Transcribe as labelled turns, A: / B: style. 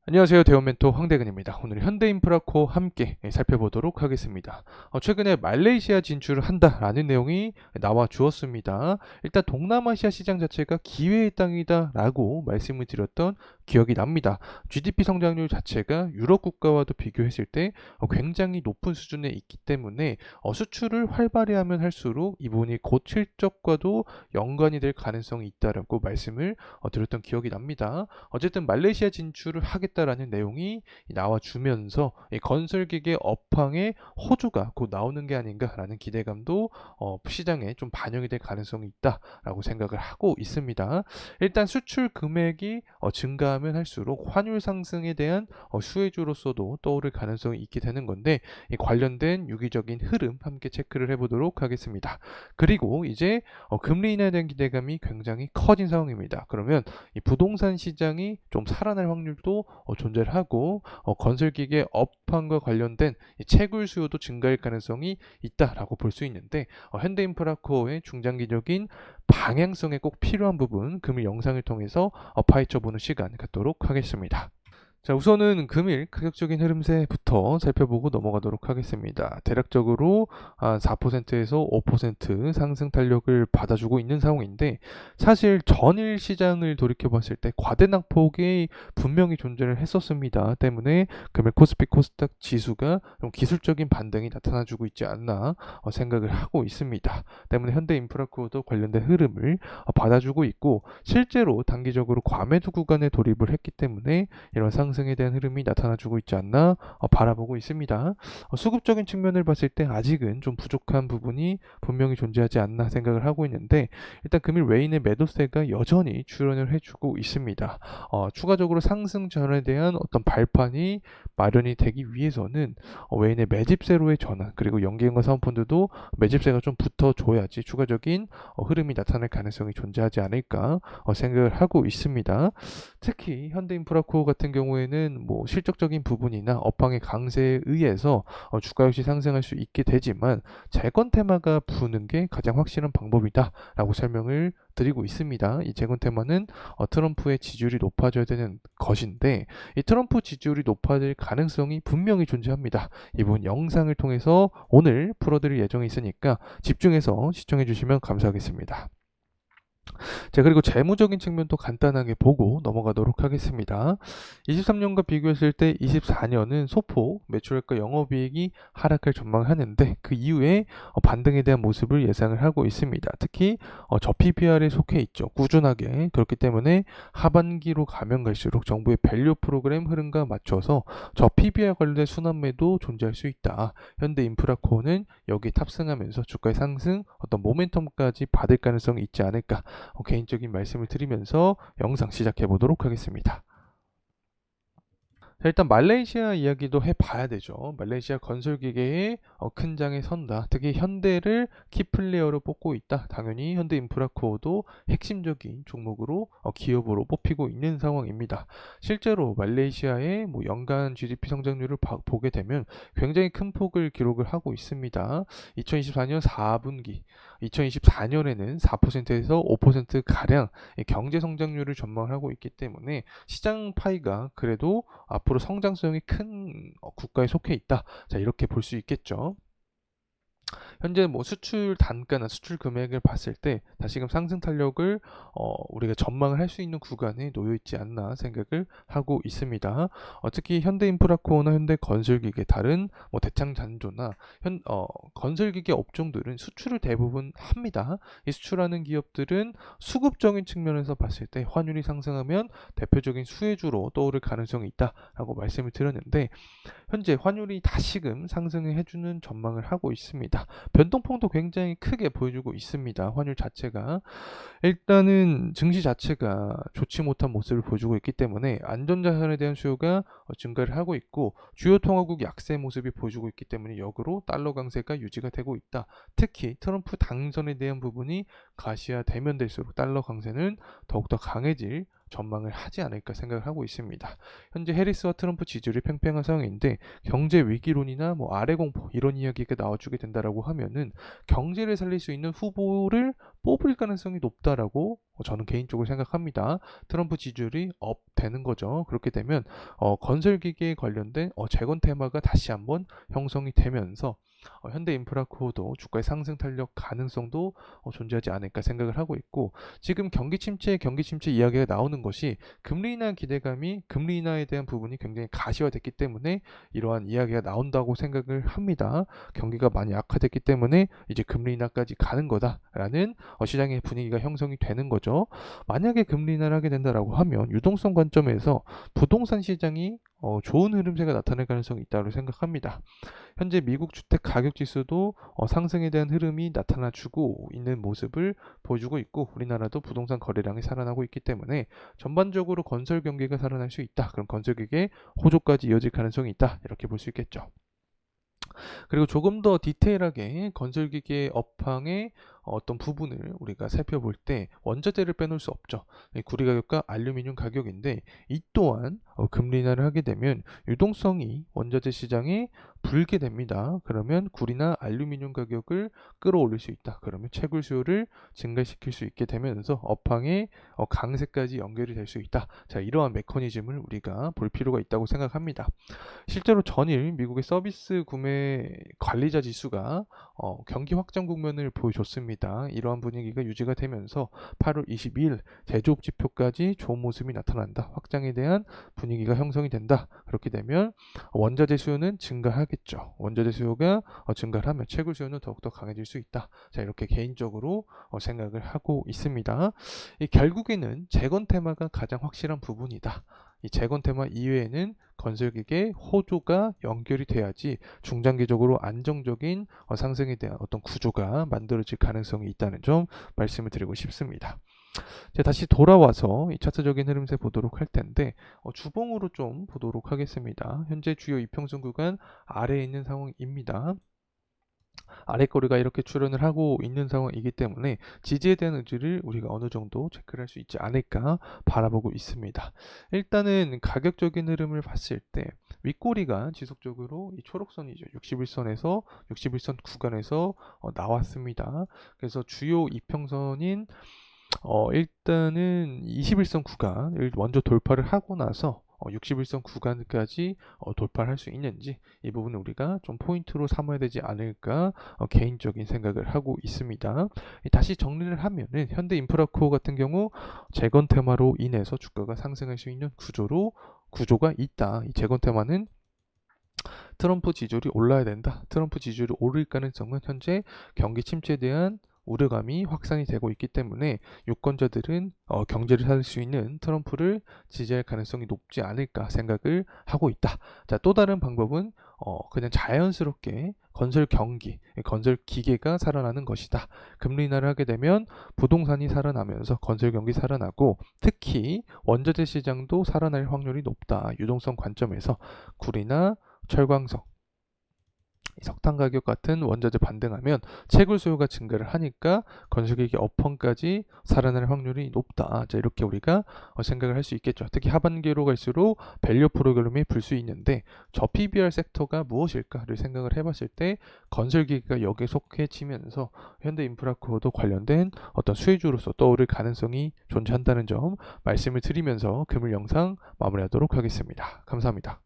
A: 안녕하세요. 대원 멘토 황대근입니다. 오늘 현대인프라코어 함께 살펴보도록 하겠습니다. 최근에 말레이시아 진출을 한다라는 내용이 나와 주었습니다. 일단 동남아시아 시장 자체가 기회의 땅이다라고 말씀을 드렸던 기억이 납니다. GDP 성장률 자체가 유럽 국가와도 비교했을 때 굉장히 높은 수준에 있기 때문에 수출을 활발히 하면 할수록 이 부분이 곧 실적과도 연관이 될 가능성이 있다라고 말씀을 드렸던 기억이 납니다. 어쨌든 말레이시아 진출을 하겠다라는 내용이 나와주면서 이 건설기계 업황의 호조가 곧 나오는 게 아닌가라는 기대감도 시장에 좀 반영이 될 가능성이 있다라고 생각을 하고 있습니다. 일단 수출 금액이 증가하면 할수록 환율 상승에 대한 수혜주로서도 떠오를 가능성이 있게 되는 건데, 이 관련된 유기적인 흐름 함께 체크를 해보도록 하겠습니다. 그리고 이제 금리 인하에 대한 기대감이 굉장히 커진 상황입니다. 그러면 이 부동산 시장이 좀 살아날 확률도 존재를 하고, 건설기계 업황과 관련된 이 채굴 수요도 증가할 가능성이 있다라고 볼 수 있는데, 현대인프라코어의 중장기적인 방향성에 꼭 필요한 부분 금일 영상을 통해서 파헤쳐보는 시간 갖도록 하겠습니다. 자, 우선은 금일 가격적인 흐름세부터 살펴보고 넘어가도록 하겠습니다. 대략적으로 4%에서 5% 상승 탄력을 받아주고 있는 상황인데, 사실 전일 시장을 돌이켜봤을 때 과대낙폭이 분명히 존재를 했었습니다. 때문에 금일 코스피 코스닥 지수가 좀 기술적인 반등이 나타나주고 있지 않나 생각을 하고 있습니다. 때문에 현대인프라코어도 관련된 흐름을 받아주고 있고, 실제로 단기적으로 과매도 구간에 돌입을 했기 때문에 이런 상승에 대한 흐름이 나타나주고 있지 않나 바라보고 있습니다. 수급적인 측면을 봤을 때 아직은 좀 부족한 부분이 분명히 존재하지 않나 생각을 하고 있는데, 일단 금일 외인의 매도세가 여전히 출현을 해주고 있습니다. 추가적으로 상승 전에 대한 어떤 발판이 마련이 되기 위해서는 외인의 매집세로의 전환, 그리고 연기금과 사모펀드도 매집세가 좀 붙어줘야지 추가적인 흐름이 나타날 가능성이 존재하지 않을까 생각을 하고 있습니다. 특히 현대인프라코어 같은 경우에는 뭐 실적적인 부분이나 업황의 강세에 의해서 주가 역시 상승할 수 있게 되지만, 재건 테마가 부는 게 가장 확실한 방법이다라고 설명을 드리고 있습니다. 이 재건 테마는 트럼프의 지지율이 높아져야 되는 것인데, 이 트럼프 지지율이 높아질 가능성이 분명히 존재합니다. 이 부분 영상을 통해서 오늘 풀어드릴 예정이 있으니까 집중해서 시청해 주시면 감사하겠습니다. 자, 그리고 재무적인 측면도 간단하게 보고 넘어가도록 하겠습니다. 23년과 비교했을 때 24년은 소폭 매출액과 영업이익이 하락할 전망을 하는데, 그 이후에 반등에 대한 모습을 예상을 하고 있습니다. 특히 저 PBR에 속해 있죠. 꾸준하게. 그렇기 때문에 하반기로 가면 갈수록 정부의 밸류 프로그램 흐름과 맞춰서 저 PBR 관련된 순환매도 존재할 수 있다. 현대인프라코어는 여기에 탑승하면서 주가의 상승 어떤 모멘텀까지 받을 가능성이 있지 않을까 개인적인 말씀을 드리면서 영상 시작해 보도록 하겠습니다. 자, 일단 말레이시아 이야기도 해봐야 되죠. 말레이시아 건설기계의 큰 장에 선다. 특히 현대를 키플레이어로 뽑고 있다. 당연히 현대인프라코어도 핵심적인 종목으로 기업으로 뽑히고 있는 상황입니다. 실제로 말레이시아의 뭐 연간 GDP 성장률을 보게 되면 굉장히 큰 폭을 기록을 하고 있습니다. 2024년 4분기, 2024년에는 4%에서 5%가량 경제 성장률을 전망하고 있기 때문에 시장 파이가 그래도 앞으로 성장성이 큰 국가에 속해 있다. 자, 이렇게 볼 수 있겠죠. 현재 뭐 수출 단가나 수출 금액을 봤을 때 다시금 상승 탄력을 우리가 전망을 할 수 있는 구간에 놓여 있지 않나 생각을 하고 있습니다. 특히 현대인프라코어나 현대건설기계 다른 뭐 대창잔조나 건설기계 업종들은 수출을 대부분 합니다. 이 수출하는 기업들은 수급적인 측면에서 봤을 때 환율이 상승하면 대표적인 수혜주로 떠오를 가능성이 있다라고 말씀을 드렸는데, 현재 환율이 다시금 상승을 해주는 전망을 하고 있습니다. 변동폭도 굉장히 크게 보여주고 있습니다. 환율 자체가. 일단은 증시 자체가 좋지 못한 모습을 보여주고 있기 때문에 안전자산에 대한 수요가 증가를 하고 있고, 주요 통화국 약세 모습이 보여주고 있기 때문에 역으로 달러 강세가 유지가 되고 있다. 특히 트럼프 당선에 대한 부분이 가시화되면 될수록 달러 강세는 더욱더 강해질 전망을 하지 않을까 생각을 하고 있습니다. 현재 해리스와 트럼프 지지율이 팽팽한 상황인데 경제 위기론이나 뭐 아래 공포 이런 이야기가 나와주게 된다라고 하면은 경제를 살릴 수 있는 후보를 뽑을 가능성이 높다라고 저는 개인적으로 생각합니다. 트럼프 지지율이 업 되는 거죠. 그렇게 되면 건설기계에 관련된 재건 테마가 다시 한번 형성이 되면서 현대인프라코도 주가의 상승 탄력 가능성도 존재하지 않을까 생각을 하고 있고, 지금 경기 침체 이야기가 나오는 것이 금리 인하 기대감이 금리 인하에 대한 부분이 굉장히 가시화됐기 때문에 이러한 이야기가 나온다고 생각을 합니다. 경기가 많이 악화됐기 때문에 이제 금리 인하까지 가는 거다라는 시장의 분위기가 형성이 되는 거죠. 만약에 금리 인하를 하게 된다라고 하면 유동성 관점에서 부동산 시장이 좋은 흐름세가 나타날 가능성이 있다고 생각합니다. 현재 미국 주택 가격 지수도 상승에 대한 흐름이 나타나주고 있는 모습을 보여주고 있고, 우리나라도 부동산 거래량이 살아나고 있기 때문에 전반적으로 건설 경기가 살아날 수 있다. 그럼 건설 기계 호조까지 이어질 가능성이 있다. 이렇게 볼 수 있겠죠. 그리고 조금 더 디테일하게 건설기계 업황의 어떤 부분을 우리가 살펴볼 때 원자재를 빼놓을 수 없죠. 구리 가격과 알루미늄 가격인데, 이 또한 금리 인하를 하게 되면 유동성이 원자재 시장에 불게 됩니다. 그러면 구리나 알루미늄 가격을 끌어올릴 수 있다. 그러면 채굴 수요를 증가시킬 수 있게 되면서 업황의 강세까지 연결이 될 수 있다. 자, 이러한 메커니즘을 우리가 볼 필요가 있다고 생각합니다. 실제로 전일 미국의 서비스 구매 관리자 지수가 경기 확장 국면을 보여줬습니다. 이러한 분위기가 유지가 되면서 8월 22일 제조업 지표까지 좋은 모습이 나타난다. 확장에 대한 분위기가 형성이 된다. 그렇게 되면 원자재 수요는 증가하겠죠. 원자재 수요가 증가를 하면 채굴 수요는 더욱더 강해질 수 있다. 자, 이렇게 개인적으로 생각을 하고 있습니다. 결국에는 재건 테마가 가장 확실한 부분이다. 이 재건 테마 이외에는 건설기계 호조가 연결이 돼야지 중장기적으로 안정적인 상승에 대한 어떤 구조가 만들어질 가능성이 있다는 점 말씀을 드리고 싶습니다. 다시 돌아와서 이 차트적인 흐름세 보도록 할 텐데, 주봉으로 좀 보도록 하겠습니다. 현재 주요 이평선 구간 아래에 있는 상황입니다. 아래꼬리가 이렇게 출현을 하고 있는 상황이기 때문에 지지에 대한 의지를 우리가 어느 정도 체크를 할 수 있지 않을까 바라보고 있습니다. 일단은 가격적인 흐름을 봤을 때 윗꼬리가 지속적으로 이 초록선이죠. 61선에서 61선 구간에서 나왔습니다. 그래서 주요 이평선인 일단은 21선 구간을 먼저 돌파를 하고 나서 61선 구간까지 돌파를 할 수 있는지, 이 부분을 우리가 좀 포인트로 삼아야 되지 않을까 개인적인 생각을 하고 있습니다. 다시 정리를 하면은 현대인프라코어 같은 경우 재건 테마로 인해서 주가가 상승할 수 있는 구조가 있다. 이 재건 테마는 트럼프 지지율이 올라야 된다. 트럼프 지지율이 오를 가능성은 현재 경기 침체에 대한 우려감이 확산이 되고 있기 때문에 유권자들은 경제를 살릴 수 있는 트럼프를 지지할 가능성이 높지 않을까 생각을 하고 있다. 자, 또 다른 방법은 그냥 자연스럽게 건설 경기, 건설 기계가 살아나는 것이다. 금리 인하를 하게 되면 부동산이 살아나면서 건설 경기 살아나고, 특히 원자재 시장도 살아날 확률이 높다. 유동성 관점에서 구리나 철광석, 석탄 가격 같은 원자재 반등하면 채굴 수요가 증가를 하니까 건설기계 업황까지 살아날 확률이 높다. 자, 이렇게 우리가 생각을 할 수 있겠죠. 특히 하반기로 갈수록 밸류 프로그램이 불 수 있는데, 저 PBR 섹터가 무엇일까를 생각을 해봤을 때 건설기계가 여기에 속해지면서 현대인프라코어도 관련된 어떤 수혜주로서 떠오를 가능성이 존재한다는 점 말씀을 드리면서 금일 영상 마무리하도록 하겠습니다. 감사합니다.